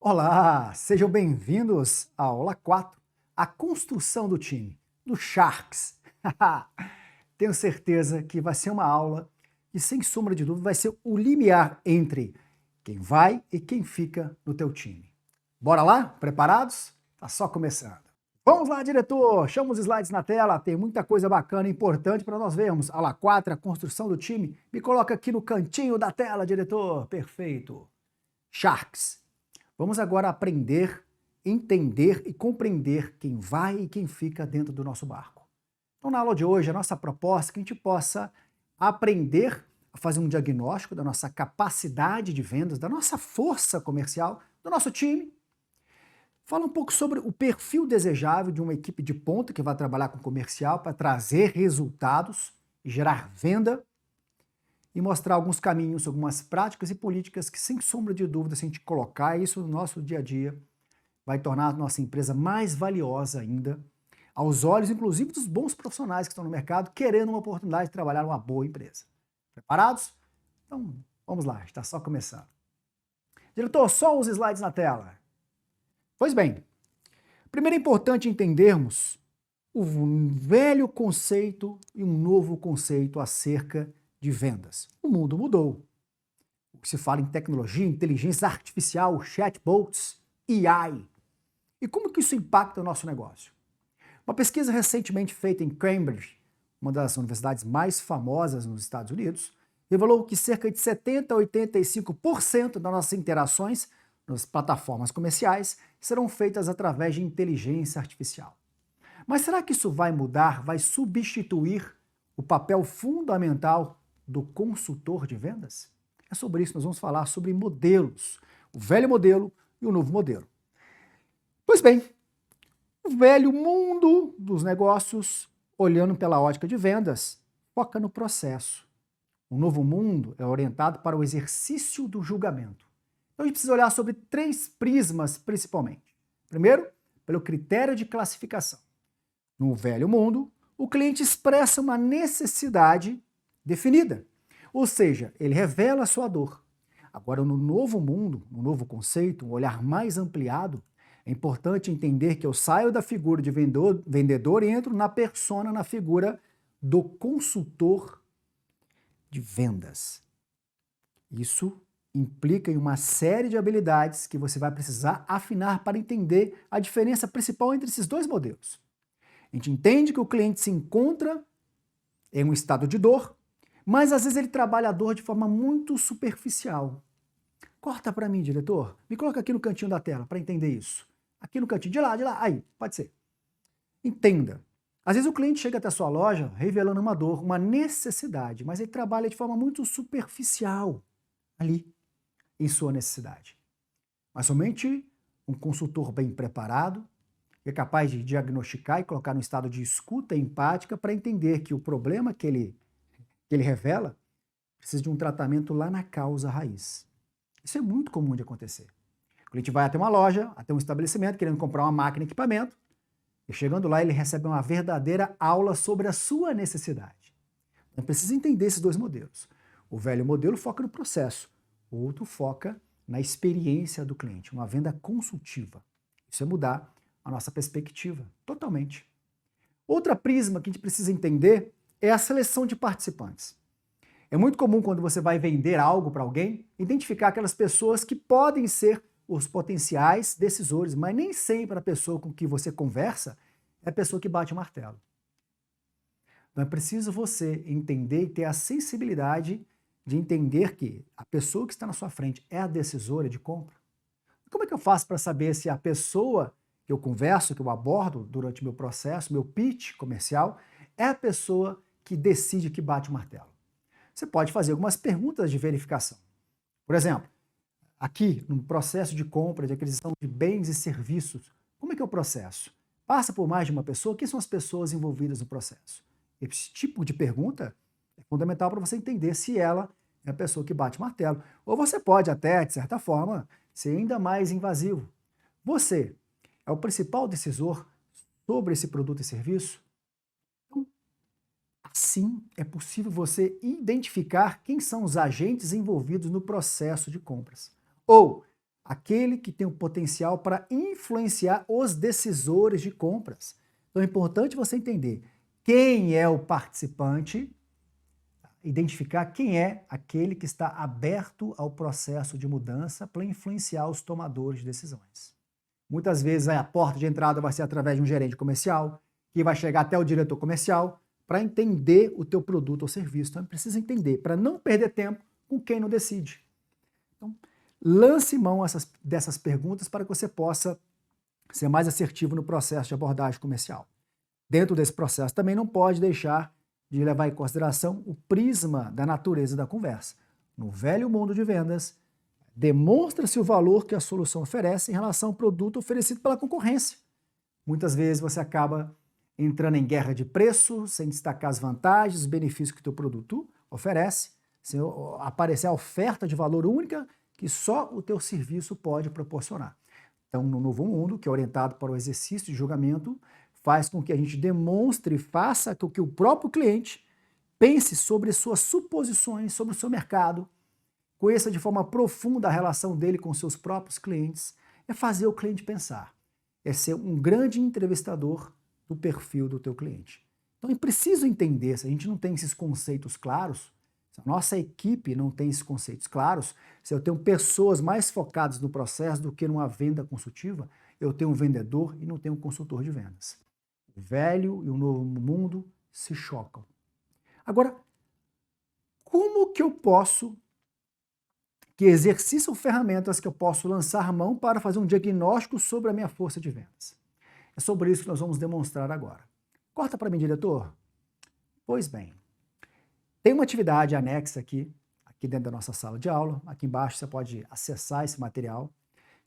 Olá, sejam bem-vindos à aula 4, a construção do time, do Sharks. Tenho certeza que vai ser uma aula que, sem sombra de dúvida, vai ser o limiar entre quem vai e quem fica no teu time. Bora lá? Preparados? Tá só começando. Vamos lá, diretor! Chama os slides na tela, tem muita coisa bacana e importante para nós vermos. Aula 4, a construção do time. Me coloca aqui no cantinho da tela, diretor. Perfeito. Sharks. Vamos agora aprender, entender e compreender quem vai e quem fica dentro do nosso barco. Então, na aula de hoje, a nossa proposta é que a gente possa aprender a fazer um diagnóstico da nossa capacidade de vendas, da nossa força comercial, do nosso time. Fala um pouco sobre o perfil desejável de uma equipe de ponta que vai trabalhar com comercial para trazer resultados e gerar venda. E mostrar alguns caminhos, algumas práticas e políticas que, sem sombra de dúvida, se a gente colocar isso no nosso dia a dia, vai tornar a nossa empresa mais valiosa ainda, aos olhos, inclusive, dos bons profissionais que estão no mercado, querendo uma oportunidade de trabalhar numa boa empresa. Preparados? Então, vamos lá, está só começando. Diretor, só os slides na tela. Pois bem, primeiro é importante entendermos um velho conceito e um novo conceito acerca de vendas. O mundo mudou. O que se fala em tecnologia, inteligência artificial, chatbots, AI. E como que isso impacta o nosso negócio? Uma pesquisa recentemente feita em Cambridge, uma das universidades mais famosas nos Estados Unidos, revelou que cerca de 70 a 85% das nossas interações nas plataformas comerciais serão feitas através de inteligência artificial. Mas será que isso vai mudar, vai substituir o papel fundamental do consultor de vendas? É sobre isso que nós vamos falar, sobre modelos, o velho modelo e o novo modelo. Pois bem, o velho mundo dos negócios, olhando pela ótica de vendas, foca no processo. O novo mundo é orientado para o exercício do julgamento. Então a gente precisa olhar sobre 3 prismas principalmente. Primeiro, pelo critério de classificação. No velho mundo, o cliente expressa uma necessidade definida, ou seja, ele revela a sua dor. Agora, no novo mundo, no novo conceito, um olhar mais ampliado, é importante entender que eu saio da figura de vendedor e entro na persona, na figura do consultor de vendas. Isso implica em uma série de habilidades que você vai precisar afinar para entender a diferença principal entre esses dois modelos. A gente entende que o cliente se encontra em um estado de dor, mas às vezes ele trabalha a dor de forma muito superficial. Corta para mim, diretor. Me coloca aqui no cantinho da tela para entender isso. Aqui no cantinho, de lá, aí, pode ser. Entenda. Às vezes o cliente chega até a sua loja revelando uma dor, uma necessidade, mas ele trabalha de forma muito superficial ali, em sua necessidade. Mas somente um consultor bem preparado é capaz de diagnosticar e colocar no estado de escuta empática para entender que o problema que ele revela precisa de um tratamento lá na causa raiz. Isso é muito comum de acontecer. O cliente vai até uma loja, até um estabelecimento, querendo comprar uma máquina e equipamento, e chegando lá ele recebe uma verdadeira aula sobre a sua necessidade. Então precisa entender esses dois modelos. O velho modelo foca no processo, o outro foca na experiência do cliente, uma venda consultiva. Isso é mudar a nossa perspectiva, totalmente. Outra prisma que a gente precisa entender é a seleção de participantes. É muito comum quando você vai vender algo para alguém, identificar aquelas pessoas que podem ser os potenciais decisores, mas nem sempre a pessoa com que você conversa é a pessoa que bate o martelo. Então é preciso você entender e ter a sensibilidade de entender que a pessoa que está na sua frente é a decisora de compra. Como é que eu faço para saber se a pessoa que eu converso, que eu abordo durante meu processo, meu pitch comercial, é a pessoa que decide, que bate o martelo? Você pode fazer algumas perguntas de verificação. Por exemplo, aqui no processo de compra, de aquisição de bens e serviços, como é que é o processo? Passa por mais de uma pessoa? Quem são as pessoas envolvidas no processo? Esse tipo de pergunta é fundamental para você entender se ela é a pessoa que bate o martelo. Ou você pode até, de certa forma, ser ainda mais invasivo. Você é o principal decisor sobre esse produto e serviço? Então, assim é possível você identificar quem são os agentes envolvidos no processo de compras. Ou aquele que tem o potencial para influenciar os decisores de compras. Então é importante você entender quem é o participante, identificar quem é aquele que está aberto ao processo de mudança para influenciar os tomadores de decisões. Muitas vezes a porta de entrada vai ser através de um gerente comercial, que vai chegar até o diretor comercial para entender o teu produto ou serviço. Então precisa entender, para não perder tempo com quem não decide. Então, lance mão dessas perguntas para que você possa ser mais assertivo no processo de abordagem comercial. Dentro desse processo também não pode deixar de levar em consideração o prisma da natureza da conversa. No velho mundo de vendas, demonstra-se o valor que a solução oferece em relação ao produto oferecido pela concorrência. Muitas vezes você acaba entrando em guerra de preço, sem destacar as vantagens, os benefícios que o teu produto oferece, sem aparecer a oferta de valor única que só o teu serviço pode proporcionar. Então, no novo mundo, que é orientado para o exercício de julgamento, faz com que a gente demonstre e faça com que o próprio cliente pense sobre suas suposições, sobre o seu mercado, conheça de forma profunda a relação dele com seus próprios clientes, é fazer o cliente pensar, é ser um grande entrevistador do perfil do teu cliente. Então é preciso entender, se a gente não tem esses conceitos claros, se a nossa equipe não tem esses conceitos claros, se eu tenho pessoas mais focadas no processo do que numa venda consultiva, eu tenho um vendedor e não tenho um consultor de vendas. O velho e o novo mundo se chocam. Agora, como que eu posso, que exercício ou ferramentas que eu posso lançar mão para fazer um diagnóstico sobre a minha força de vendas? É sobre isso que nós vamos demonstrar agora. Corta para mim, diretor. Pois bem, tem uma atividade anexa aqui dentro da nossa sala de aula. Aqui embaixo você pode acessar esse material,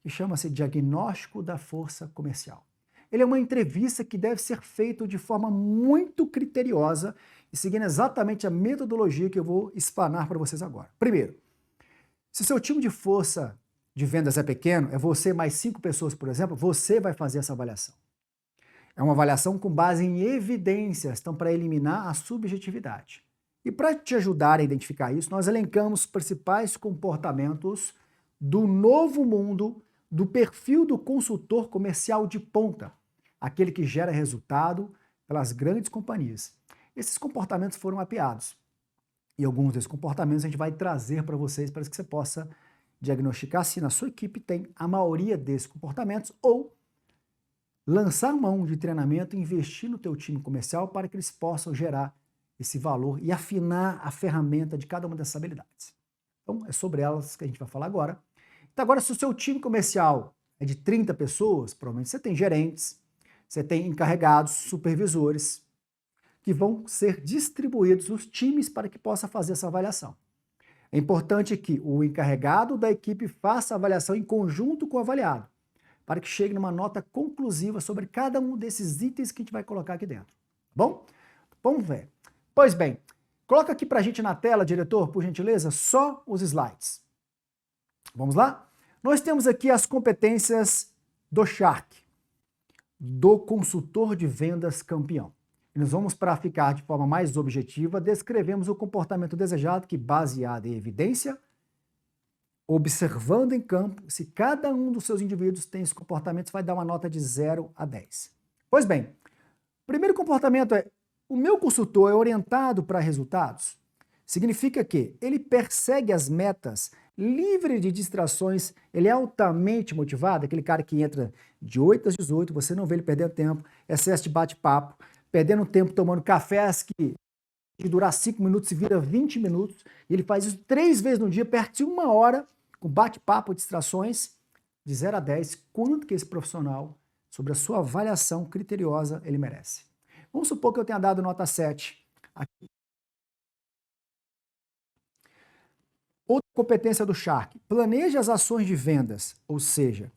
que chama-se Diagnóstico da Força Comercial. Ele é uma entrevista que deve ser feita de forma muito criteriosa e seguindo exatamente a metodologia que eu vou explanar para vocês agora. Primeiro, se seu time de força de vendas é pequeno, é você mais 5 pessoas, por exemplo, você vai fazer essa avaliação. É uma avaliação com base em evidências, então para eliminar a subjetividade. E para te ajudar a identificar isso, nós elencamos os principais comportamentos do novo mundo, do perfil do consultor comercial de ponta, aquele que gera resultado pelas grandes companhias. Esses comportamentos foram mapeados. E alguns desses comportamentos a gente vai trazer para vocês para que você possa diagnosticar se na sua equipe tem a maioria desses comportamentos ou lançar mão de treinamento e investir no teu time comercial para que eles possam gerar esse valor e afinar a ferramenta de cada uma dessas habilidades. Então, é sobre elas que a gente vai falar agora. Então, agora, se o seu time comercial é de 30 pessoas, provavelmente você tem gerentes, você tem encarregados, supervisores, que vão ser distribuídos os times para que possa fazer essa avaliação. É importante que o encarregado da equipe faça a avaliação em conjunto com o avaliado, para que chegue numa nota conclusiva sobre cada um desses itens que a gente vai colocar aqui dentro. Tá bom? Vamos ver. Pois bem, coloca aqui para a gente na tela, diretor, por gentileza, só os slides. Vamos lá? Nós temos aqui as competências do Shark, do consultor de vendas campeão. E nós vamos, para ficar de forma mais objetiva, descrevemos o comportamento desejado que, baseado em evidência, observando em campo, se cada um dos seus indivíduos tem esse comportamento, vai dar uma nota de 0 a 10. Pois bem, o primeiro comportamento é: o meu consultor é orientado para resultados? Significa que ele persegue as metas livre de distrações, ele é altamente motivado, aquele cara que entra de 8 às 18, você não vê ele perdendo tempo, excesso de bate-papo, perdendo tempo tomando cafés que de durar 5 minutos se vira 20 minutos, e ele faz isso 3 vezes no dia, perto de 1 hora, com bate-papo, distrações, de 0 a 10, quanto que esse profissional, sobre a sua avaliação criteriosa, ele merece. Vamos supor que eu tenha dado nota 7. Aqui. Outra competência do Shark, planeje as ações de vendas, ou seja,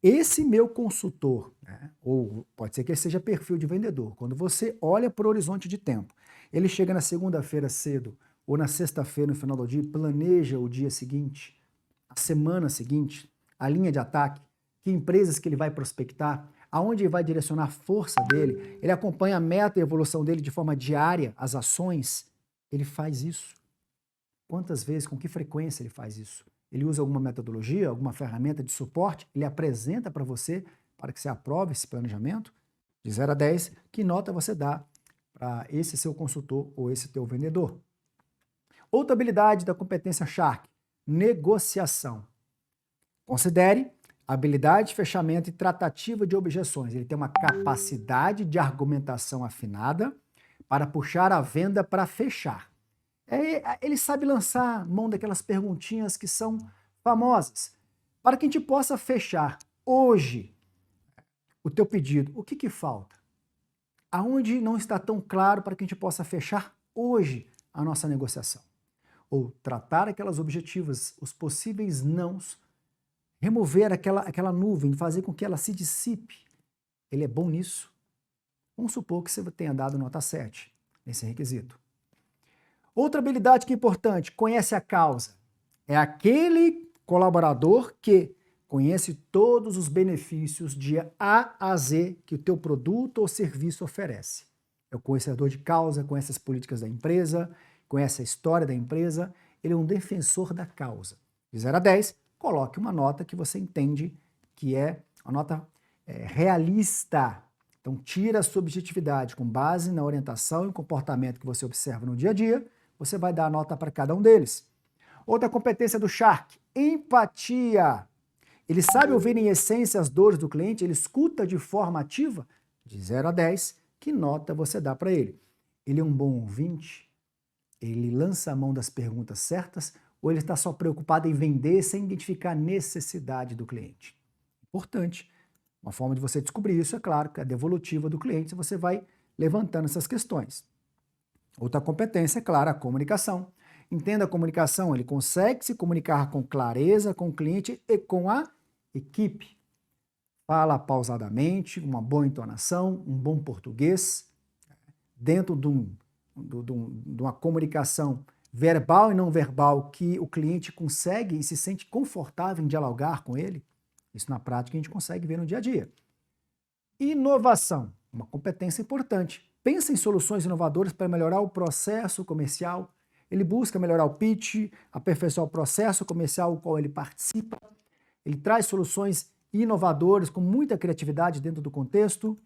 esse meu consultor, né, ou pode ser que ele seja perfil de vendedor, quando você olha para o horizonte de tempo, ele chega na segunda-feira cedo ou na sexta-feira no final do dia, planeja o dia seguinte, a semana seguinte, a linha de ataque, que empresas que ele vai prospectar, aonde ele vai direcionar a força dele, ele acompanha a meta e a evolução dele de forma diária, as ações, ele faz isso. Quantas vezes, com que frequência ele faz isso? ele usa alguma metodologia, alguma ferramenta de suporte, ele apresenta para você para que você aprove esse planejamento. De 0 a 10, que nota você dá para esse seu consultor ou esse teu vendedor? Outra habilidade da competência Shark, negociação. Considere a habilidade de fechamento e tratativa de objeções. Ele tem uma capacidade de argumentação afinada para puxar a venda para fechar. Ele sabe lançar mão daquelas perguntinhas que são famosas, para que a gente possa fechar hoje o teu pedido. O que falta? Aonde não está tão claro para que a gente possa fechar hoje a nossa negociação? Ou tratar aquelas objetivas, os possíveis nãos, remover aquela nuvem, fazer com que ela se dissipe. Ele é bom nisso? Vamos supor que você tenha dado nota 7 nesse requisito. Outra habilidade que é importante, conhece a causa. É aquele colaborador que conhece todos os benefícios de A a Z que o teu produto ou serviço oferece. É o conhecedor de causa, conhece as políticas da empresa, conhece a história da empresa, ele é um defensor da causa. De 0 a 10, coloque uma nota que você entende que é uma nota realista. Então, tira a subjetividade com base na orientação e comportamento que você observa no dia a dia, você vai dar a nota para cada um deles. Outra competência do Shark, empatia. Ele sabe ouvir em essência as dores do cliente, ele escuta de forma ativa. De 0 a 10, que nota você dá para ele? Ele é um bom ouvinte? Ele lança a mão das perguntas certas? Ou ele está só preocupado em vender sem identificar a necessidade do cliente? Importante. Uma forma de você descobrir isso, é claro, que é a devolutiva do cliente, você vai levantando essas questões. Outra competência, é claro, a comunicação. Entenda a comunicação, ele consegue se comunicar com clareza com o cliente e com a equipe. Fala pausadamente, uma boa entonação, um bom português, dentro de uma comunicação verbal e não verbal que o cliente consegue e se sente confortável em dialogar com ele. Isso na prática a gente consegue ver no dia a dia. Inovação, uma competência importante. Pensa em soluções inovadoras para melhorar o processo comercial. Ele busca melhorar o pitch, aperfeiçoar o processo comercial no qual ele participa. Ele traz soluções inovadoras com muita criatividade dentro do contexto.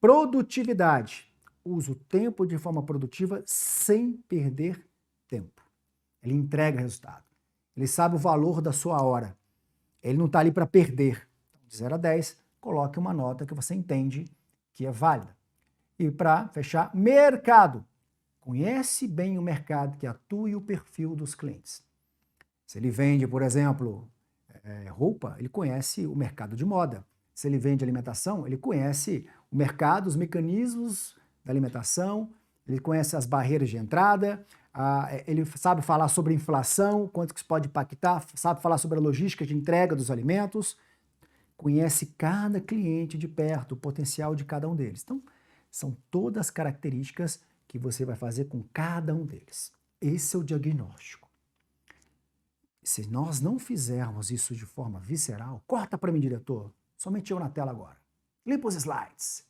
Produtividade. Usa o tempo de forma produtiva sem perder tempo. Ele entrega resultado. Ele sabe o valor da sua hora. Ele não está ali para perder. De 0 a 10, coloque uma nota que você entende que é válida. E para fechar, mercado. Conhece bem o mercado que atua e o perfil dos clientes. Se ele vende, por exemplo, roupa, ele conhece o mercado de moda. Se ele vende alimentação, ele conhece o mercado, os mecanismos da alimentação, ele conhece as barreiras de entrada, ele sabe falar sobre inflação, quanto que isso pode impactar, sabe falar sobre a logística de entrega dos alimentos, conhece cada cliente de perto, o potencial de cada um deles. Então, são todas características que você vai fazer com cada um deles. Esse é o diagnóstico. Se nós não fizermos isso de forma visceral, corta para mim, diretor, somente eu na tela agora. Limpa os slides.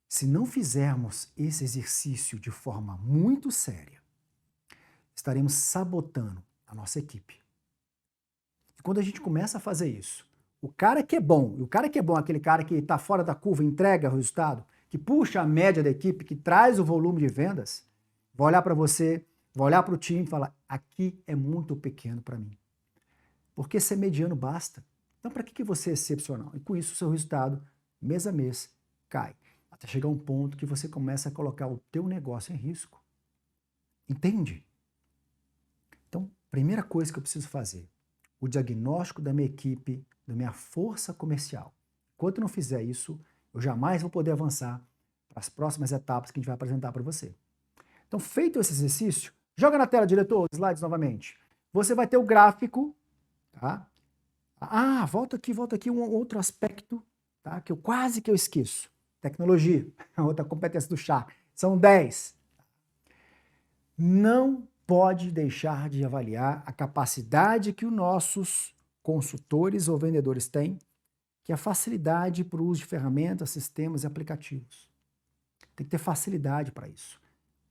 Se não fizermos esse exercício de forma muito séria, estaremos sabotando a nossa equipe. E quando a gente começa a fazer isso, o cara que é bom, aquele cara que está fora da curva, entrega o resultado, que puxa a média da equipe, que traz o volume de vendas, vai olhar para você, vai olhar para o time e falar, aqui é muito pequeno para mim. Porque ser mediano basta. Então para que você é excepcional? E com isso o seu resultado, mês a mês, cai. Até chegar um ponto que você começa a colocar o teu negócio em risco. Entende? Então, primeira coisa que eu preciso fazer, o diagnóstico da minha equipe, da minha força comercial. Enquanto eu não fizer isso, eu jamais vou poder avançar para as próximas etapas que a gente vai apresentar para você. Então, feito esse exercício, joga na tela, diretor, os slides novamente. Você vai ter o gráfico, tá? Volta aqui um outro aspecto, tá? Que eu quase esqueço. Tecnologia, a outra competência do chá. São 10. Não pode deixar de avaliar a capacidade que os nossos consultores ou vendedores têm, que é a facilidade para o uso de ferramentas, sistemas e aplicativos. Tem que ter facilidade para isso.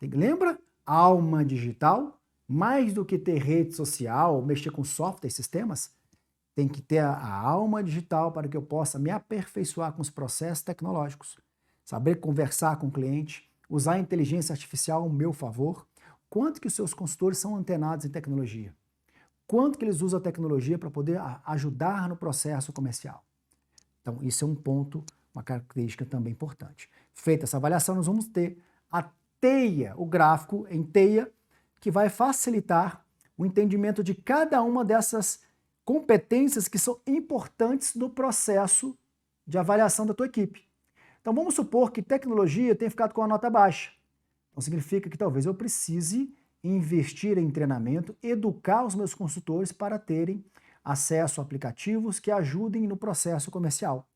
Lembra? Alma digital Mais do que ter rede social, mexer com software e sistemas, tem que ter a alma digital para que eu possa me aperfeiçoar com os processos tecnológicos, saber conversar com o cliente, usar a inteligência artificial ao meu favor. Quanto que os seus consultores são antenados em tecnologia? Quanto que eles usam a tecnologia para poder ajudar no processo comercial? Então, isso é um ponto, uma característica também importante. Feita essa avaliação, nós vamos ter a teia, o gráfico em teia, que vai facilitar o entendimento de cada uma dessas competências que são importantes no processo de avaliação da tua equipe. Então, vamos supor que tecnologia tenha ficado com a nota baixa. Então, significa que talvez eu precise investir em treinamento, educar os meus consultores para terem acesso a aplicativos que ajudem no processo comercial.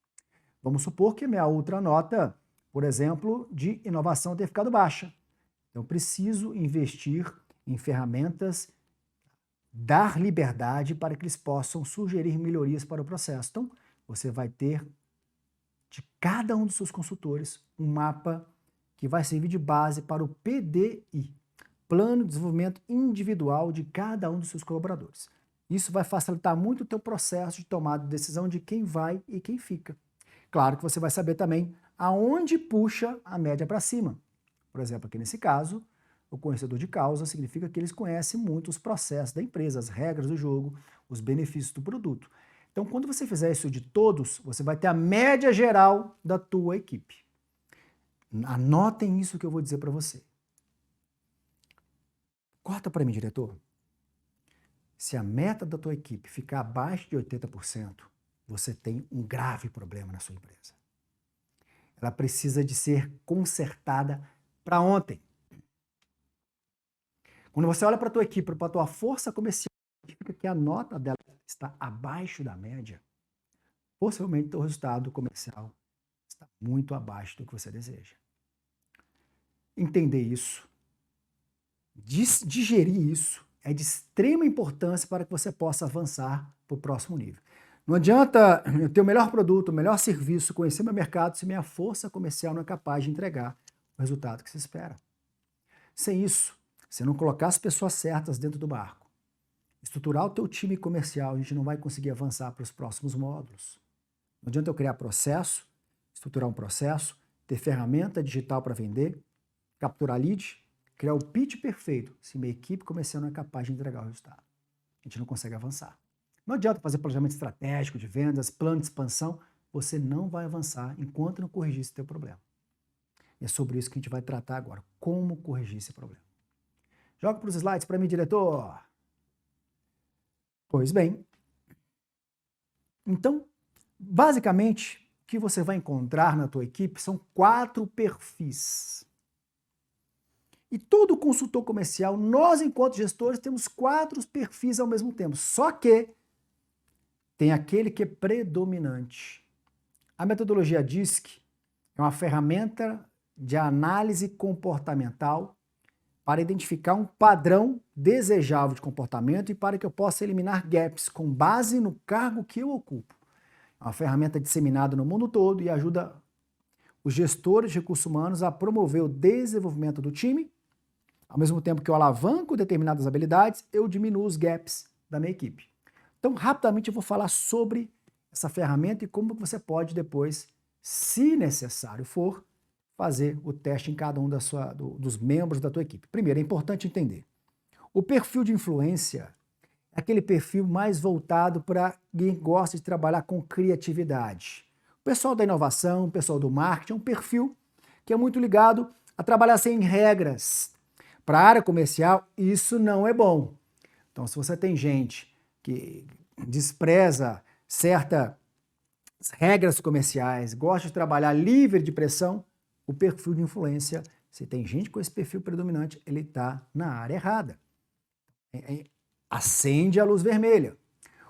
Vamos supor que a minha outra nota, por exemplo, de inovação tenha ficado baixa. Então, eu preciso investir em ferramentas, dar liberdade para que eles possam sugerir melhorias para o processo. Então, você vai ter de cada um dos seus consultores um mapa que vai servir de base para o PDI, Plano de Desenvolvimento Individual de cada um dos seus colaboradores. Isso vai facilitar muito o teu processo de tomada de decisão de quem vai e quem fica. Claro que você vai saber também aonde puxa a média para cima. Por exemplo, aqui nesse caso, o conhecedor de causa significa que eles conhecem muito os processos da empresa, as regras do jogo, os benefícios do produto. Então, quando você fizer isso de todos, você vai ter a média geral da tua equipe. Anotem isso que eu vou dizer para você. Corta para mim, diretor. Se a meta da tua equipe ficar abaixo de 80%, você tem um grave problema na sua empresa. Ela precisa de ser consertada para ontem. Quando você olha para a tua equipe, para a tua força comercial, significa que a nota dela está abaixo da média, possivelmente o teu resultado comercial está muito abaixo do que você deseja. Entender isso, digerir isso, é de extrema importância para que você possa avançar para o próximo nível. Não adianta eu ter o melhor produto, o melhor serviço, conhecer meu mercado, se minha força comercial não é capaz de entregar o resultado que se espera. Sem isso, se não colocar as pessoas certas dentro do barco, estruturar o teu time comercial, a gente não vai conseguir avançar para os próximos módulos. Não adianta eu criar processo, estruturar um processo, ter ferramenta digital para vender, capturar lead, criar o pitch perfeito, se minha equipe comercial não é capaz de entregar o resultado. A gente não consegue avançar. Não adianta fazer planejamento estratégico de vendas, plano de expansão, você não vai avançar enquanto não corrigir esse teu problema. E é sobre isso que a gente vai tratar agora, como corrigir esse problema. Joga para os slides para mim, diretor. Pois bem, então, basicamente, o que você vai encontrar na tua equipe são 4 perfis. E todo consultor comercial, nós enquanto gestores, temos 4 perfis ao mesmo tempo. Só que tem aquele que é predominante. A metodologia DISC é uma ferramenta de análise comportamental para identificar um padrão desejável de comportamento e para que eu possa eliminar gaps com base no cargo que eu ocupo. É uma ferramenta disseminada no mundo todo e ajuda os gestores de recursos humanos a promover o desenvolvimento do time. Ao mesmo tempo que eu alavanco determinadas habilidades, eu diminuo os gaps da minha equipe. Então, rapidamente eu vou falar sobre essa ferramenta e como você pode depois, se necessário for, fazer o teste em cada um dos membros da tua equipe. Primeiro, é importante entender. O perfil de influência é aquele perfil mais voltado para quem gosta de trabalhar com criatividade. O pessoal da inovação, o pessoal do marketing, é um perfil que é muito ligado a trabalhar sem regras. Para a área comercial, isso não é bom. Então, se você tem gente que despreza certas regras comerciais, gosta de trabalhar livre de pressão, o perfil de influência, se tem gente com esse perfil predominante, ele está na área errada. Acende a luz vermelha.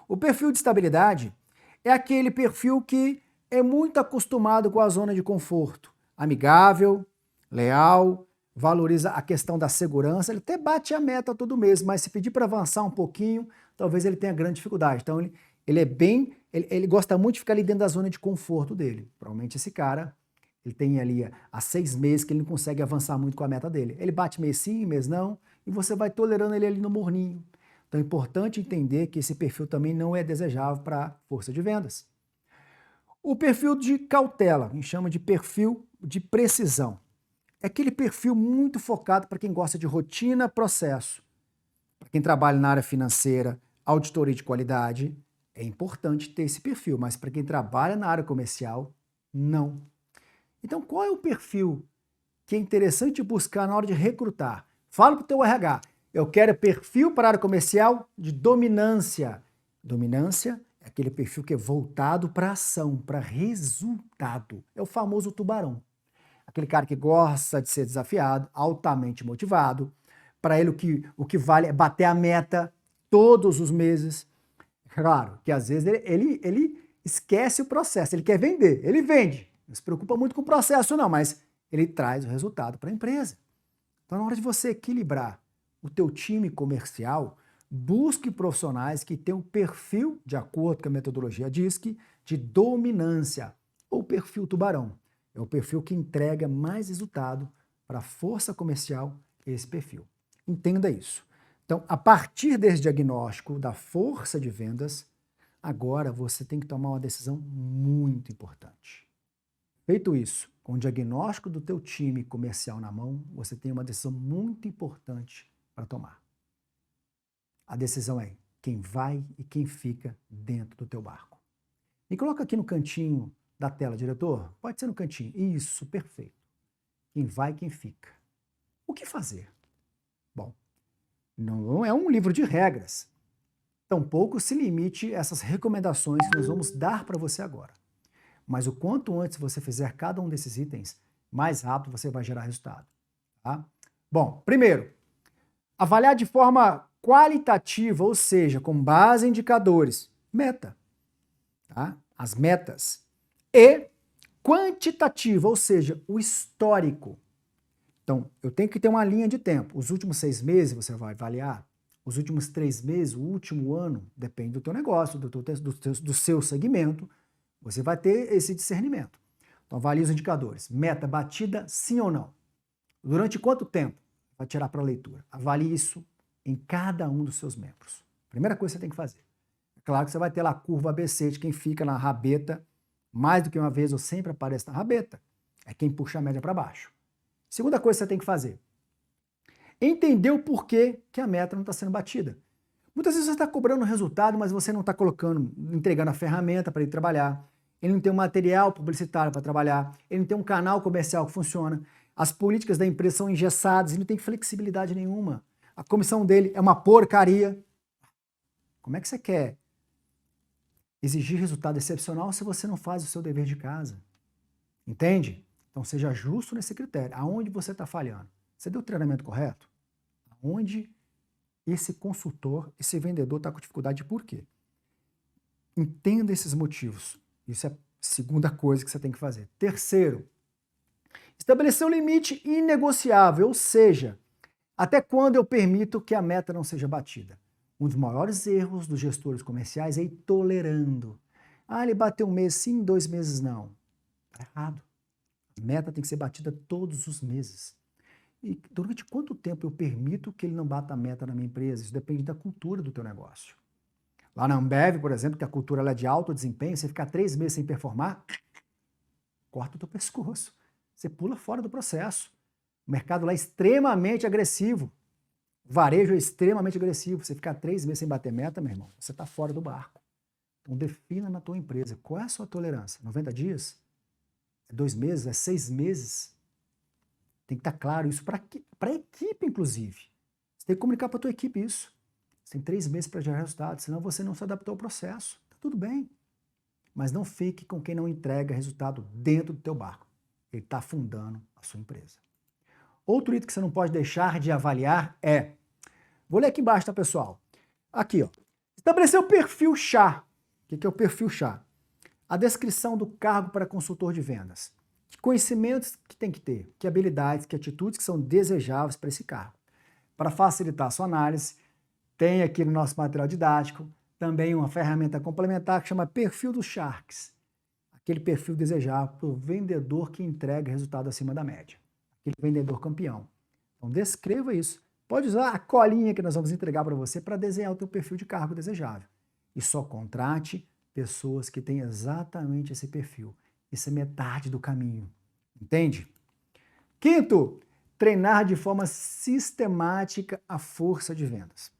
O perfil de estabilidade é aquele perfil que é muito acostumado com a zona de conforto, amigável, leal, valoriza a questão da segurança, ele até bate a meta todo mês, mas se pedir para avançar um pouquinho, talvez ele tenha grande dificuldade. Então ele gosta muito de ficar ali dentro da zona de conforto dele. Provavelmente esse cara, ele tem ali há 6 meses que ele não consegue avançar muito com a meta dele. Ele bate mês sim, mês não, e você vai tolerando ele ali no morninho. Então é importante entender que esse perfil também não é desejável para força de vendas. O perfil de cautela, a gente chama de perfil de precisão. É aquele perfil muito focado para quem gosta de rotina, processo. Para quem trabalha na área financeira, auditoria de qualidade, é importante ter esse perfil, mas para quem trabalha na área comercial, não. Então, qual é o perfil que é interessante buscar na hora de recrutar? Fala para o teu RH, eu quero perfil para a área comercial de dominância. Dominância é aquele perfil que é voltado para ação, para resultado. É o famoso tubarão. Aquele cara que gosta de ser desafiado, altamente motivado. Para ele o que vale é bater a meta todos os meses. Claro que às vezes ele esquece o processo, ele quer vender, ele vende. Não se preocupa muito com o processo não, mas ele traz o resultado para a empresa. Então na hora de você equilibrar o teu time comercial, busque profissionais que tenham perfil, de acordo com a metodologia DISC, de dominância, ou perfil tubarão. É o perfil que entrega mais resultado para a força comercial, esse perfil. Entenda isso. Então, a partir desse diagnóstico da força de vendas, agora você tem que tomar uma decisão muito importante. Feito isso, com o diagnóstico do teu time comercial na mão, você tem uma decisão muito importante para tomar. A decisão é quem vai e quem fica dentro do teu barco. Me coloca aqui no cantinho da tela, diretor. Pode ser no cantinho. Isso, perfeito. Quem vai e quem fica. O que fazer? Bom, não é um livro de regras. Tampouco se limite a essas recomendações que nós vamos dar para você agora. Mas o quanto antes você fizer cada um desses itens, mais rápido você vai gerar resultado. Tá? Bom, primeiro, avaliar de forma qualitativa, ou seja, com base em indicadores, meta, tá? As metas, e quantitativa, ou seja, o histórico. Então, eu tenho que ter uma linha de tempo. Os últimos 6 meses você vai avaliar, os últimos 3 meses, o último ano, depende do teu negócio, do seu segmento, você vai ter esse discernimento. Então, avalie os indicadores. Meta batida, sim ou não? Durante quanto tempo? Vai tirar para a leitura. Avalie isso em cada um dos seus membros. Primeira coisa que você tem que fazer. É claro que você vai ter lá a curva ABC de quem fica na rabeta, mais do que uma vez ou sempre aparece na rabeta. É quem puxa a média para baixo. Segunda coisa que você tem que fazer. Entender o porquê que a meta não está sendo batida. Muitas vezes você está cobrando resultado, mas você não está entregando a ferramenta para ele trabalhar. Ele não tem um material publicitário para trabalhar. Ele não tem um canal comercial que funciona. As políticas da empresa são engessadas e não tem flexibilidade nenhuma. A comissão dele é uma porcaria. Como é que você quer exigir resultado excepcional se você não faz o seu dever de casa? Entende? Então seja justo nesse critério. Aonde você está falhando? Você deu o treinamento correto? Aonde esse consultor, esse vendedor está com dificuldade, por quê? Entenda esses motivos. Isso é a segunda coisa que você tem que fazer. Terceiro, estabelecer um limite inegociável, ou seja, até quando eu permito que a meta não seja batida. Um dos maiores erros dos gestores comerciais é ir tolerando. Ah, ele bateu 1 mês sim, 2 meses não. Está errado. A meta tem que ser batida todos os meses. E durante quanto tempo eu permito que ele não bata a meta na minha empresa? Isso depende da cultura do teu negócio. Lá na Ambev, por exemplo, que a cultura ela é de alto desempenho, você ficar 3 meses sem performar, corta o teu pescoço. Você pula fora do processo. O mercado lá é extremamente agressivo. O varejo é extremamente agressivo. Você ficar 3 meses sem bater meta, meu irmão, você está fora do barco. Então defina na tua empresa qual é a sua tolerância. 90 dias? É 2 meses? É 6 meses? Tem que estar claro isso para a equipe, inclusive. Você tem que comunicar para a tua equipe isso. Você tem 3 meses para gerar resultado, senão você não se adaptou ao processo. Tá tudo bem. Mas não fique com quem não entrega resultado dentro do teu barco. Ele está afundando a sua empresa. Outro item que você não pode deixar de avaliar é... Vou ler aqui embaixo, tá, pessoal? Aqui, ó. Estabelecer o perfil chá. O que é o perfil chá? A descrição do cargo para consultor de vendas. Que conhecimentos que tem que ter, que habilidades, que atitudes que são desejáveis para esse cargo. Para facilitar a sua análise, tem aqui no nosso material didático também uma ferramenta complementar que chama perfil dos Sharks. Aquele perfil desejável para o vendedor que entrega resultado acima da média. Aquele vendedor campeão. Então descreva isso Pode usar a colinha que nós vamos entregar para você para desenhar o teu perfil de cargo desejável. E só contrate pessoas que têm exatamente esse perfil. Isso é metade do caminho. Entende? Quinto, treinar de forma sistemática a força de vendas.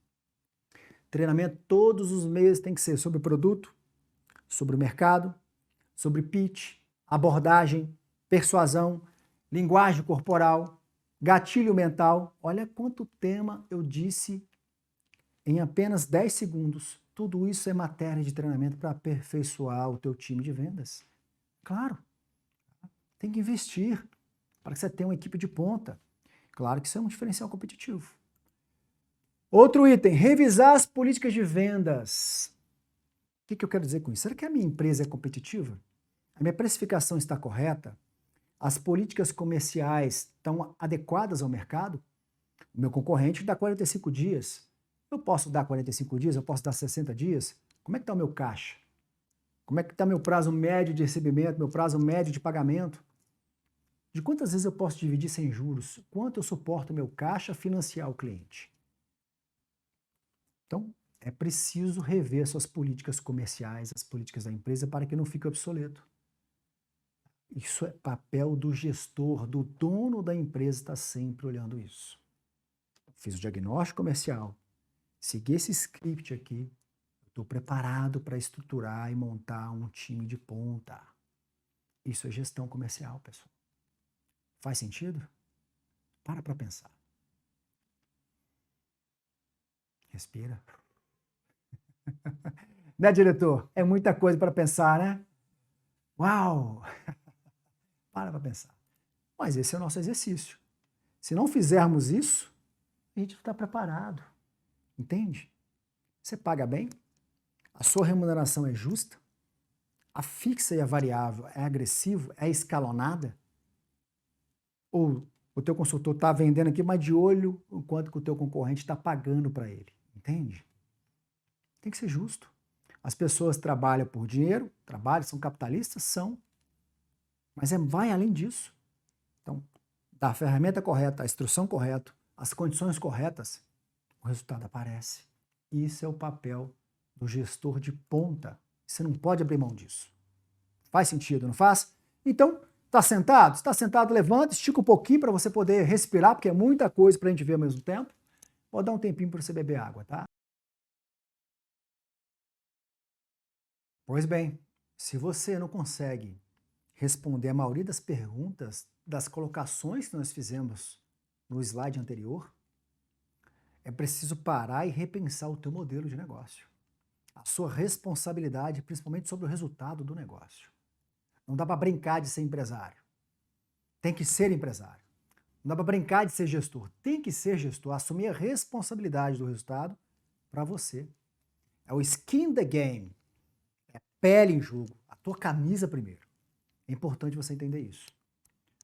Treinamento todos os meses tem que ser sobre o produto, sobre o mercado, sobre pitch, abordagem, persuasão, linguagem corporal, gatilho mental. Olha quanto tema eu disse em apenas 10 segundos. Tudo isso é matéria de treinamento para aperfeiçoar o teu time de vendas. Claro, tem que investir para que você tenha uma equipe de ponta. Claro que isso é um diferencial competitivo. Outro item, revisar as políticas de vendas. O que eu quero dizer com isso? Será que a minha empresa é competitiva? A minha precificação está correta? As políticas comerciais estão adequadas ao mercado? O meu concorrente dá 45 dias. Eu posso dar 45 dias? Eu posso dar 60 dias? Como é que está o meu caixa? Como é que está meu prazo médio de recebimento, meu prazo médio de pagamento? De quantas vezes eu posso dividir sem juros? Quanto eu suporto meu caixa financiar o cliente? Então, é preciso rever suas políticas comerciais, as políticas da empresa, para que não fique obsoleto. Isso é papel do gestor, do dono da empresa, estar sempre olhando isso. Fiz o diagnóstico comercial, segui esse script aqui, estou preparado para estruturar e montar um time de ponta. Isso é gestão comercial, pessoal. Faz sentido? Para pensar. Respira. Né, diretor? É muita coisa para pensar, né? Uau! Para pensar. Mas esse é o nosso exercício. Se não fizermos isso, a gente não está preparado. Entende? Você paga bem? A sua remuneração é justa? A fixa e a variável é agressivo? É escalonada? Ou o teu consultor está vendendo aqui, mas de olho enquanto que o teu concorrente está pagando para ele? Entende? Tem que ser justo. As pessoas trabalham por dinheiro, são capitalistas? São. Mas vai além disso. Então, dá a ferramenta correta, a instrução correta, as condições corretas, o resultado aparece. Isso é o papel do gestor de ponta. Você não pode abrir mão disso. Faz sentido, não faz? Então, está sentado? Está sentado, levanta, estica um pouquinho para você poder respirar, porque é muita coisa para a gente ver ao mesmo tempo. Pode dar um tempinho para você beber água, tá? Pois bem, se você não consegue responder a maioria das perguntas, das colocações que nós fizemos no slide anterior, é preciso parar e repensar o teu modelo de negócio. A sua responsabilidade, principalmente sobre o resultado do negócio. Não dá para brincar de ser empresário. Tem que ser empresário. Não dá para brincar de ser gestor. Tem que ser gestor, assumir a responsabilidade do resultado para você. É o skin the game. É pele em jogo. A tua camisa primeiro. É importante você entender isso.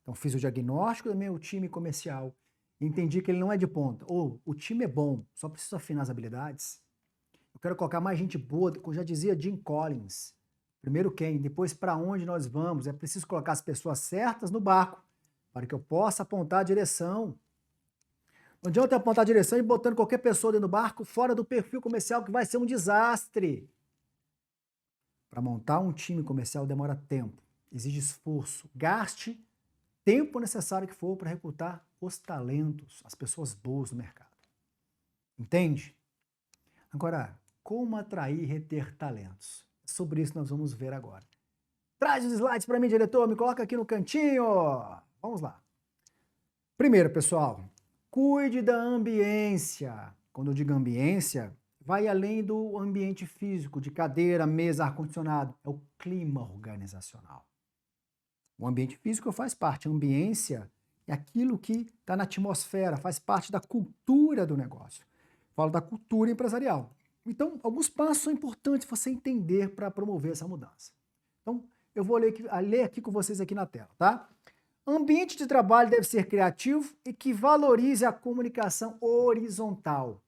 Então, fiz o diagnóstico do meu time comercial. Entendi que ele não é de ponta. Ou o time é bom, só preciso afinar as habilidades. Eu quero colocar mais gente boa, como já dizia Jim Collins. Primeiro quem, depois para onde nós vamos. É preciso colocar as pessoas certas no barco, para que eu possa apontar a direção. Não adianta eu apontar a direção e botando qualquer pessoa dentro do barco fora do perfil comercial, que vai ser um desastre. Para montar um time comercial demora tempo, exige esforço, gaste tempo necessário que for para recrutar os talentos, as pessoas boas no mercado. Entende? Agora, como atrair e reter talentos? Sobre isso nós vamos ver agora. Traz os slides para mim, diretor, me coloca aqui no cantinho. Vamos lá. Primeiro, pessoal, cuide da ambiência. Quando eu digo ambiência, vai além do ambiente físico, de cadeira, mesa, ar-condicionado. É o clima organizacional. O ambiente físico faz parte, a ambiência é aquilo que está na atmosfera, faz parte da cultura do negócio. Falo da cultura empresarial. Então, alguns passos são importantes você entender para promover essa mudança. Então, eu vou ler aqui com vocês aqui na tela, tá? Ambiente de trabalho deve ser criativo e que valorize a comunicação horizontal.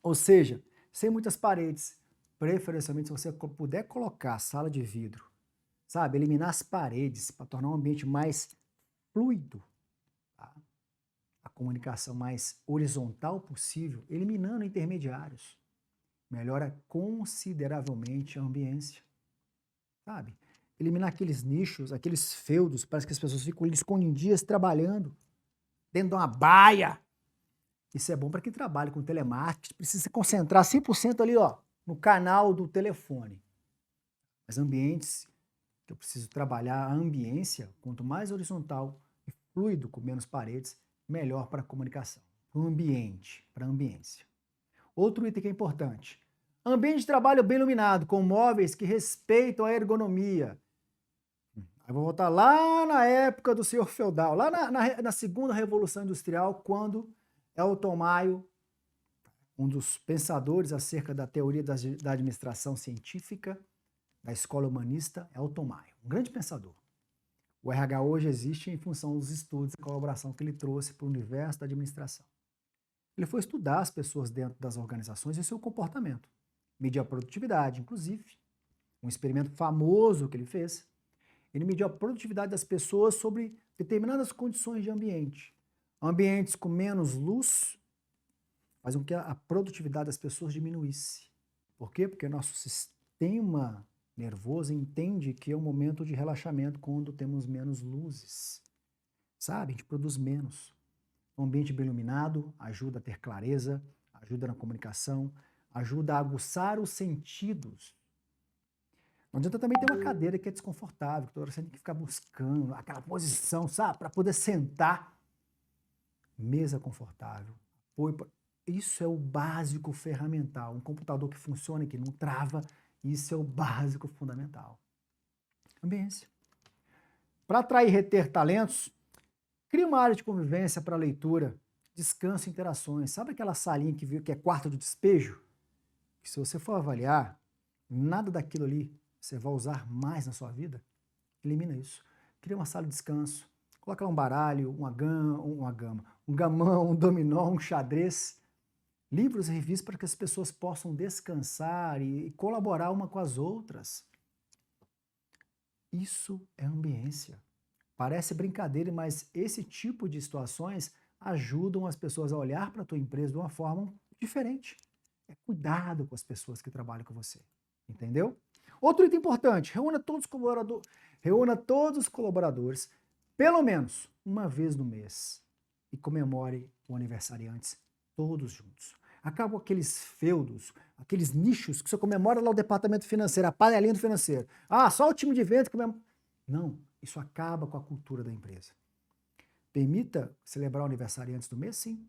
Ou seja, sem muitas paredes. Preferencialmente, se você puder colocar sala de vidro, sabe? Eliminar as paredes para tornar um ambiente mais fluido. Tá? A comunicação mais horizontal possível, eliminando intermediários. Melhora consideravelmente a ambiência, sabe? Eliminar aqueles nichos, aqueles feudos, parece que as pessoas ficam ali escondidinhas trabalhando dentro de uma baia. Isso é bom para quem trabalha com telemarketing, precisa se concentrar 100% ali, ó, no canal do telefone. Mas ambientes que eu preciso trabalhar a ambiência, quanto mais horizontal e fluido, com menos paredes, melhor para a comunicação. Para o ambiente, para a ambiência. Outro item que é importante. Ambiente de trabalho bem iluminado, com móveis que respeitam a ergonomia. Aí vou voltar lá na época do senhor feudal, lá na segunda Revolução Industrial, quando Elton Maio, um dos pensadores acerca da teoria da administração científica, da escola humanista, Elton Maio, um grande pensador. O RH hoje existe em função dos estudos e colaboração que ele trouxe para o universo da administração. Ele foi estudar as pessoas dentro das organizações e seu comportamento, medir a produtividade, inclusive, um experimento famoso que ele fez. Ele mediu a produtividade das pessoas sobre determinadas condições de ambiente. Ambientes com menos luz fazem com que a produtividade das pessoas diminuísse. Por quê? Porque nosso sistema nervoso entende que é um momento de relaxamento quando temos menos luzes. Sabe? A gente produz menos. Um ambiente bem iluminado ajuda a ter clareza, ajuda na comunicação, ajuda a aguçar os sentidos. Não adianta também ter uma cadeira que é desconfortável, que toda hora você tem que ficar buscando aquela posição, sabe? Para poder sentar. Mesa confortável, apoio. Isso é o básico ferramental. Um computador que funciona, que não trava, isso é o básico fundamental. Ambiência. Para atrair e reter talentos, cria uma área de convivência para leitura, descanso e interações. Sabe aquela salinha que viu que é quarto de despejo? Que se você for avaliar, nada daquilo ali você vai usar mais na sua vida. Elimina isso. Cria uma sala de descanso. Coloca lá um baralho, um gamão, um dominó, um xadrez. Livros e revistas para que as pessoas possam descansar e colaborar uma com as outras. Isso é ambiência. Parece brincadeira, mas esse tipo de situações ajudam as pessoas a olhar para a tua empresa de uma forma diferente. É cuidado com as pessoas que trabalham com você. Entendeu? Outro item importante, reúna todos os colaboradores pelo menos uma vez no mês e comemore o aniversariante todos juntos. Acabam aqueles feudos, aqueles nichos que você comemora lá o departamento financeiro, a panelinha do financeiro. Ah, só o time de vendas comemora. Não, isso acaba com a cultura da empresa. Permita celebrar o aniversário antes do mês, sim,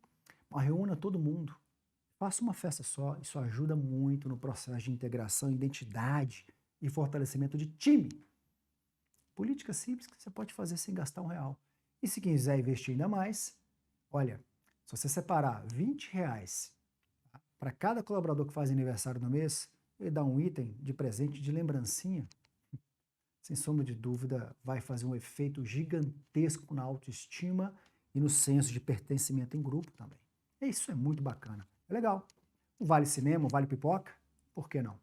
mas reúna todo mundo. Faça uma festa só, isso ajuda muito no processo de integração, identidade e fortalecimento de time. Política simples que você pode fazer sem gastar R$1. E se quiser investir ainda mais, olha, se você separar R$20 para cada colaborador que faz aniversário no mês, ele dá um item de presente de lembrancinha, sem sombra de dúvida, vai fazer um efeito gigantesco na autoestima e no senso de pertencimento em grupo também. Isso é muito bacana. É legal. Um vale cinema, um vale pipoca, por que não?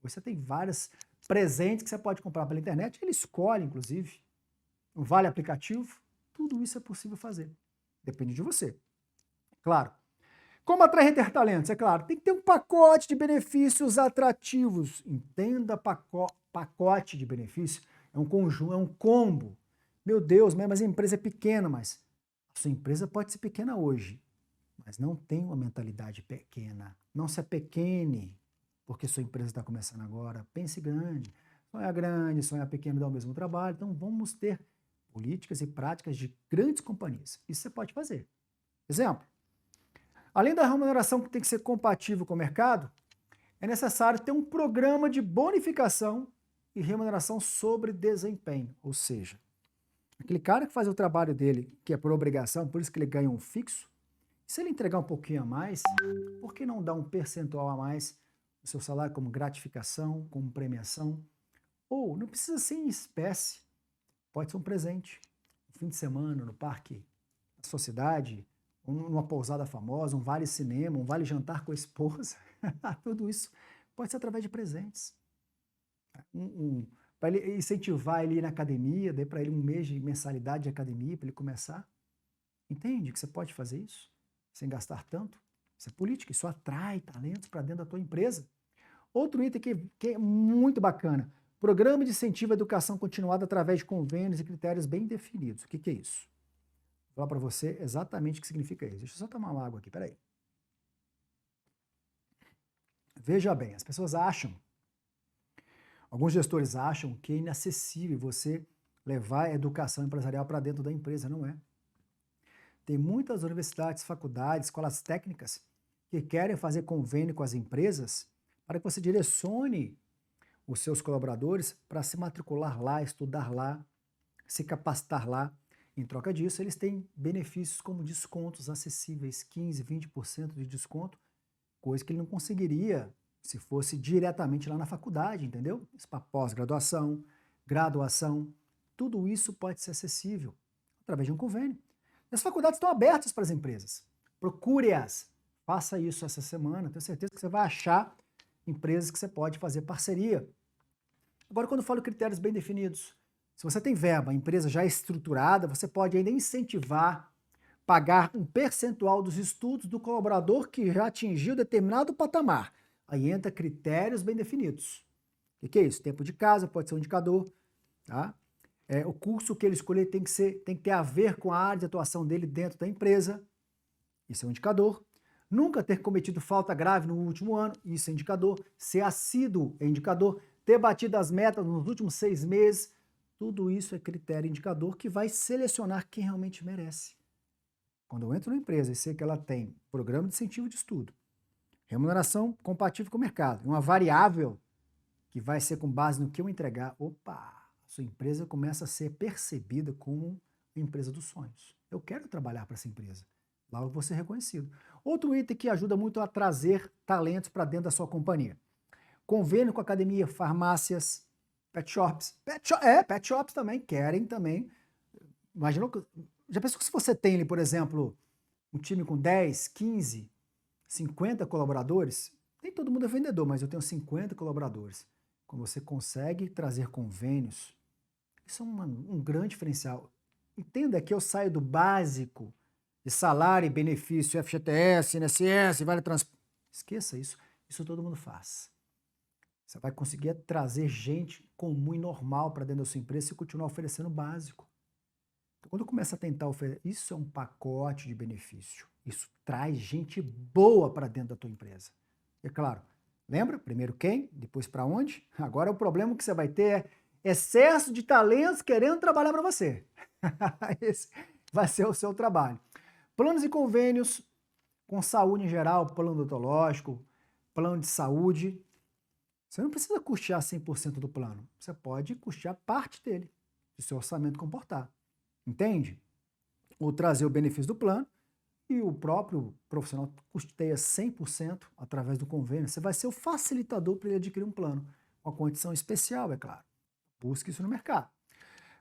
Você tem vários presentes que você pode comprar pela internet, ele escolhe, inclusive. Um vale aplicativo, tudo isso é possível fazer. Depende de você. Claro. Como atrair e reter talentos? É claro, tem que ter um pacote de benefícios atrativos. Entenda pacote de benefícios. É um conjunto, é um combo. Meu Deus, mas a empresa é pequena, mas a sua empresa pode ser pequena hoje, mas não tem uma mentalidade pequena. Não se apequene, porque sua empresa está começando agora. Pense grande. Sonhar pequeno dá o mesmo trabalho. Então vamos ter políticas e práticas de grandes companhias. Isso você pode fazer. Exemplo. Além da remuneração que tem que ser compatível com o mercado, é necessário ter um programa de bonificação e remuneração sobre desempenho. Ou seja, aquele cara que faz o trabalho dele, que é por obrigação, por isso que ele ganha um fixo, se ele entregar um pouquinho a mais, por que não dar um percentual a mais do seu salário como gratificação, como premiação? Ou não precisa ser em espécie, pode ser um presente, um fim de semana no parque da sua cidade, numa pousada famosa, um vale cinema, um vale jantar com a esposa. Tudo isso pode ser através de presentes. Para ele incentivar ele ir na academia, dê para ele um mês de mensalidade de academia para ele começar. Entende que você pode fazer isso sem gastar tanto? Isso é política, isso atrai talentos para dentro da tua empresa. Outro item que é muito bacana, programa de incentivo à educação continuada através de convênios e critérios bem definidos. O que é isso? Vou falar para você exatamente o que significa isso. Deixa eu só tomar uma água aqui, peraí. Veja bem, as pessoas acham, alguns gestores acham que é inacessível você levar a educação empresarial para dentro da empresa, não é? Tem muitas universidades, faculdades, escolas técnicas que querem fazer convênio com as empresas para que você direcione os seus colaboradores para se matricular lá, estudar lá, se capacitar lá. Em troca disso, eles têm benefícios como descontos acessíveis, 15%, 20% de desconto, coisa que ele não conseguiria se fosse diretamente lá na faculdade, entendeu? Isso para pós-graduação, graduação, tudo isso pode ser acessível através de um convênio. E as faculdades estão abertas para as empresas. Procure-as. Faça isso essa semana. Tenho certeza que você vai achar empresas que você pode fazer parceria. Agora, quando eu falo critérios bem definidos, se você tem verba, a empresa já estruturada, você pode ainda incentivar, pagar um percentual dos estudos do colaborador que já atingiu determinado patamar. Aí entra critérios bem definidos. O que é isso? Tempo de casa pode ser um indicador, tá? O curso que ele escolher tem que ter a ver com a área de atuação dele dentro da empresa. Isso é um indicador. Nunca ter cometido falta grave no último ano, isso é indicador. Ser assíduo é indicador. Ter batido as metas nos últimos 6 meses, tudo isso é critério indicador que vai selecionar quem realmente merece. Quando eu entro na empresa e sei que ela tem programa de incentivo de estudo, remuneração compatível com o mercado, uma variável que vai ser com base no que eu entregar, opa, sua empresa começa a ser percebida como a empresa dos sonhos. Eu quero trabalhar para essa empresa. Lá eu vou ser reconhecido. Outro item que ajuda muito a trazer talentos para dentro da sua companhia. Convênio com academia, farmácias, pet shops. Pet shops também querem também. Imagina, já pensou que se você tem ali, por exemplo, um time com 10, 15, 50 colaboradores, nem todo mundo é vendedor, mas eu tenho 50 colaboradores. Quando você consegue trazer convênios, isso é um grande diferencial. Entenda que eu saio do básico de salário e benefício, FGTS, INSS, Vale Transporte. Esqueça isso. Isso todo mundo faz. Você vai conseguir trazer gente comum e normal para dentro da sua empresa e continuar oferecendo o básico. Então, quando começa a tentar oferecer, isso é um pacote de benefício. Isso traz gente boa para dentro da tua empresa. E claro, lembra? Primeiro quem, depois para onde? Agora o problema que você vai ter é excesso de talentos querendo trabalhar para você. Esse vai ser o seu trabalho. Planos e convênios com saúde em geral, plano odontológico, plano de saúde. Você não precisa custear 100% do plano. Você pode custear parte dele, se o seu orçamento comportar. Entende? Ou trazer o benefício do plano e o próprio profissional custeia 100% através do convênio. Você vai ser o facilitador para ele adquirir um plano, com a condição especial, é claro. Busque isso no mercado.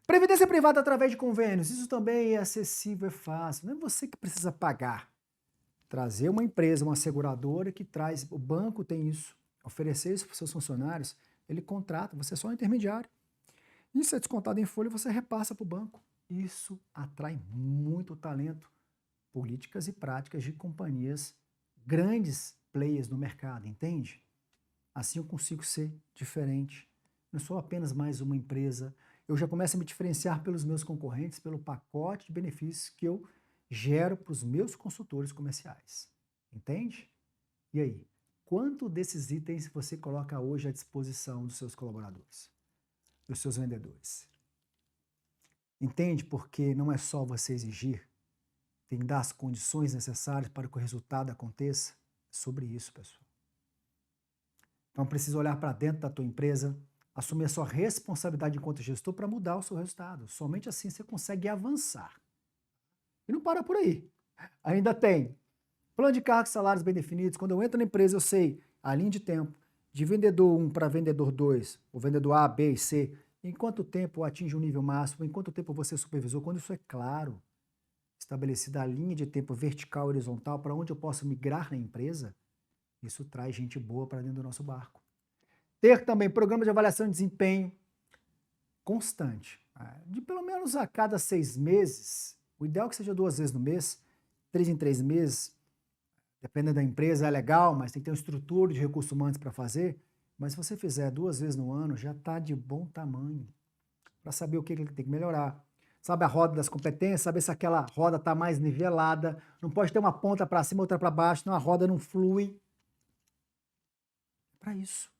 Previdência privada através de convênios. Isso também é acessível, é fácil. Não é você que precisa pagar. Trazer uma empresa, uma seguradora que traz, o banco tem isso, oferecer isso para os seus funcionários, ele contrata, você é só um intermediário. Isso é descontado em folha e você repassa para o banco. Isso atrai muito talento, políticas e práticas de companhias, grandes players no mercado, entende? Assim eu consigo ser diferente. Não sou apenas mais uma empresa. Eu já começo a me diferenciar pelos meus concorrentes, pelo pacote de benefícios que eu gero para os meus consultores comerciais. Entende? E aí? Quanto desses itens você coloca hoje à disposição dos seus colaboradores, dos seus vendedores? Entende? Porque não é só você exigir, tem que dar as condições necessárias para que o resultado aconteça. É sobre isso, pessoal. Então, precisa olhar para dentro da tua empresa, assumir a sua responsabilidade enquanto gestor para mudar o seu resultado. Somente assim você consegue avançar. E não para por aí. Ainda tem plano de cargos e salários bem definidos. Quando eu entro na empresa, eu sei a linha de tempo de vendedor 1 para vendedor 2, o vendedor A, B e C, em quanto tempo eu atinjo um nível máximo, em quanto tempo eu vou ser supervisor. Quando isso é claro, estabelecida a linha de tempo vertical e horizontal para onde eu posso migrar na empresa, isso traz gente boa para dentro do nosso barco. Ter também programa de avaliação de desempenho constante. De pelo menos a cada 6 meses, O ideal é que seja 2 vezes no mês, 3 em 3 meses, dependendo da empresa, é legal, mas tem que ter uma estrutura de recursos humanos para fazer. Mas se você fizer 2 vezes no ano, já está de bom tamanho para saber o que ele tem que melhorar. Sabe a roda das competências, saber se aquela roda está mais nivelada, não pode ter uma ponta para cima, outra para baixo, senão a roda não flui. Para isso,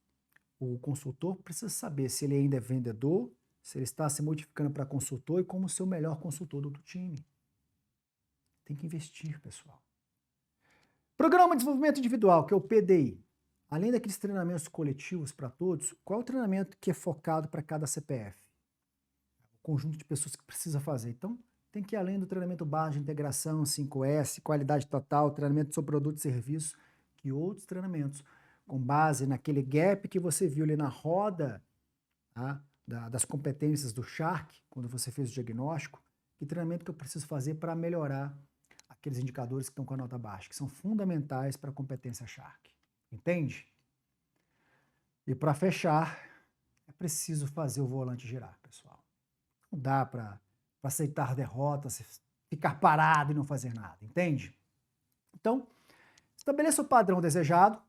o consultor precisa saber se ele ainda é vendedor, se ele está se modificando para consultor e como ser o melhor consultor do time. Tem que investir, pessoal. Programa de Desenvolvimento Individual, que é o PDI. Além daqueles treinamentos coletivos para todos, qual é o treinamento que é focado para cada CPF? O conjunto de pessoas que precisa fazer. Então, tem que ir além do treinamento básico de integração, 5S, qualidade total, treinamento sobre produto e serviço, que outros treinamentos, com base naquele gap que você viu ali na roda, tá, das competências do Shark, quando você fez o diagnóstico, que treinamento que eu preciso fazer para melhorar aqueles indicadores que estão com a nota baixa, que são fundamentais para a competência Shark. Entende? E para fechar, é preciso fazer o volante girar, pessoal. Não dá para aceitar derrotas, ficar parado e não fazer nada, entende? Então, estabeleça o padrão desejado.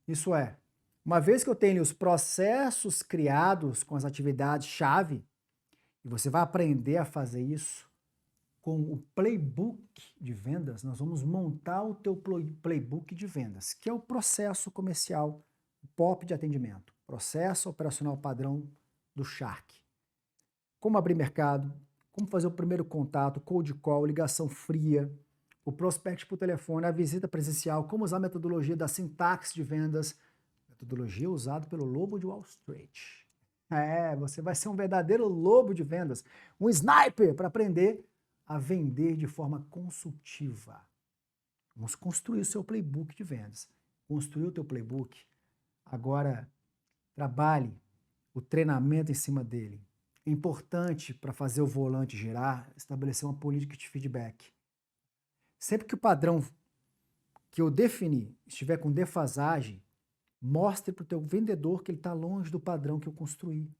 Isso é, uma vez que eu tenho os processos criados com as atividades-chave, e você vai aprender a fazer isso com o playbook de vendas, nós vamos montar o teu playbook de vendas, que é o processo comercial, o POP de atendimento, processo operacional padrão do Shark. Como abrir mercado, como fazer o primeiro contato, cold call, ligação fria, o prospect por telefone, a visita presencial, como usar a metodologia da sintaxe de vendas, metodologia usada pelo lobo de Wall Street. Você vai ser um verdadeiro lobo de vendas, um sniper para aprender a vender de forma consultiva. Vamos construir o seu playbook de vendas. Construir o teu playbook. Agora, trabalhe o treinamento em cima dele. É importante para fazer o volante girar, estabelecer uma política de feedback. Sempre que o padrão que eu defini estiver com defasagem, mostre para o teu vendedor que ele está longe do padrão que eu construí.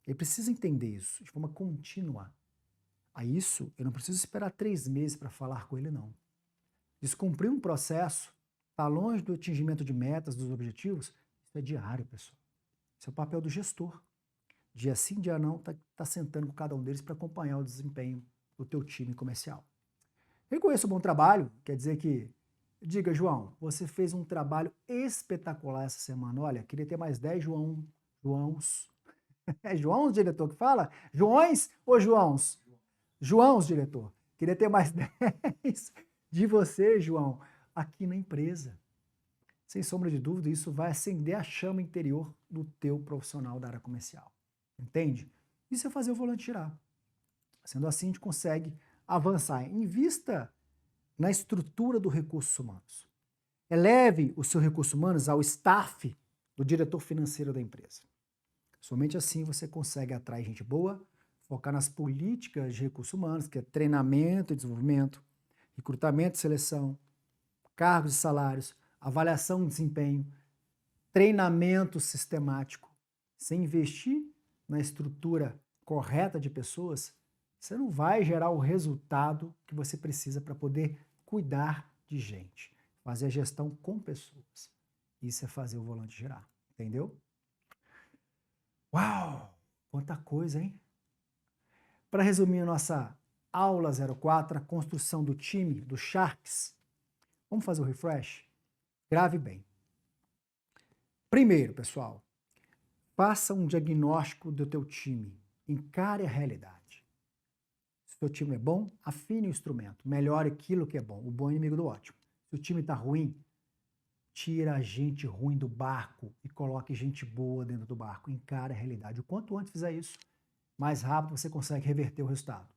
Ele precisa entender isso de forma contínua. A isso, eu não preciso esperar 3 meses para falar com ele, não. Descumprir um processo, está longe do atingimento de metas, dos objetivos, isso é diário, pessoal. Isso é o papel do gestor. Dia sim, dia não, tá sentando com cada um deles para acompanhar o desempenho do teu time comercial. Reconheça o bom trabalho, quer dizer que, diga, João, você fez um trabalho espetacular essa semana. Olha, queria ter mais 10 Joãos. É Joãos, diretor, que fala? Joões ou Joãos? Joãos, diretor. Queria ter mais 10 de você, João, aqui na empresa. Sem sombra de dúvida, isso vai acender a chama interior do teu profissional da área comercial. Entende? Isso é fazer o volante girar. Sendo assim, a gente consegue avançar. Invista na estrutura do recursos humanos. Eleve os seus recursos humanos ao staff do diretor financeiro da empresa. Somente assim você consegue atrair gente boa, focar nas políticas de recursos humanos, que é treinamento e desenvolvimento, recrutamento e seleção, cargos e salários, avaliação de desempenho, treinamento sistemático. Sem investir na estrutura correta de pessoas, você não vai gerar o resultado que você precisa para poder cuidar de gente, fazer a gestão com pessoas. Isso é fazer o volante girar, entendeu? Uau! Quanta coisa, hein? Para resumir a nossa aula 04, a construção do time, do Sharks, vamos fazer o refresh? Grave bem. Primeiro, pessoal, faça um diagnóstico do teu time. Encare a realidade. Se o teu time é bom, afine o instrumento. Melhore aquilo que é bom. O bom é inimigo do ótimo. Se o time está ruim, tira a gente ruim do barco e coloque gente boa dentro do barco. Encare a realidade. O quanto antes fizer isso, mais rápido você consegue reverter o resultado.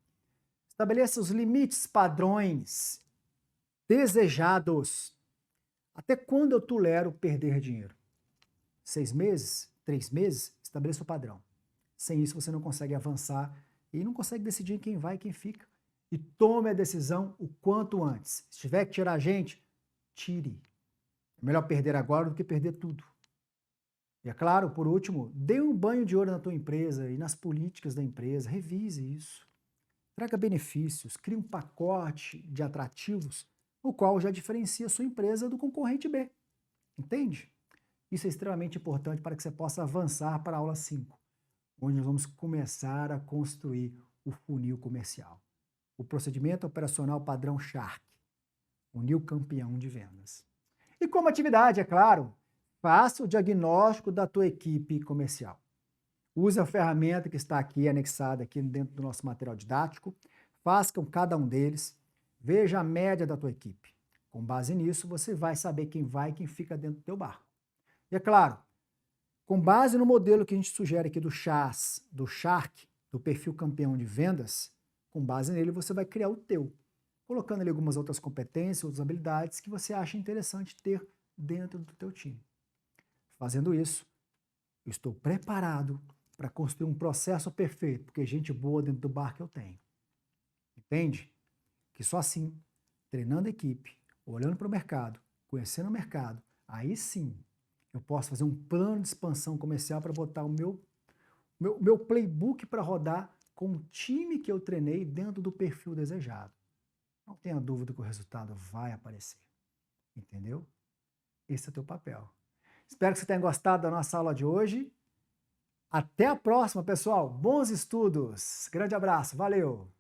Estabeleça os limites padrões desejados. Até quando eu tolero perder dinheiro? 6 meses? 3 meses? Estabeleça o padrão. Sem isso você não consegue avançar e não consegue decidir quem vai e quem fica. E tome a decisão o quanto antes. Se tiver que tirar a gente, tire. É melhor perder agora do que perder tudo. E é claro, por último, dê um banho de ouro na tua empresa e nas políticas da empresa. Revise isso. traga benefícios, crie um pacote de atrativos, o qual já diferencia a sua empresa do concorrente B. Entende? Isso é extremamente importante para que você possa avançar para a aula 5, onde nós vamos começar a construir o funil comercial. O procedimento operacional padrão Shark, funil campeão de vendas. E como atividade, é claro, faça o diagnóstico da tua equipe comercial. Use a ferramenta que está aqui anexada aqui dentro do nosso material didático, faça com cada um deles, veja a média da tua equipe. Com base nisso, você vai saber quem vai e quem fica dentro do teu barco. E é claro, com base no modelo que a gente sugere aqui do CHAS, do Shark, do perfil campeão de vendas, com base nele você vai criar o teu, colocando ali algumas outras competências, outras habilidades que você acha interessante ter dentro do teu time. Fazendo isso, eu estou preparado para construir um processo perfeito, porque gente boa dentro do barco eu tenho. Entende? Que só assim, treinando a equipe, olhando para o mercado, conhecendo o mercado, aí sim eu posso fazer um plano de expansão comercial para botar o meu playbook para rodar com o time que eu treinei dentro do perfil desejado. Não tenha dúvida que o resultado vai aparecer. Entendeu? Esse é o teu papel. Espero que você tenha gostado da nossa aula de hoje. Até a próxima, pessoal. Bons estudos. Grande abraço. Valeu!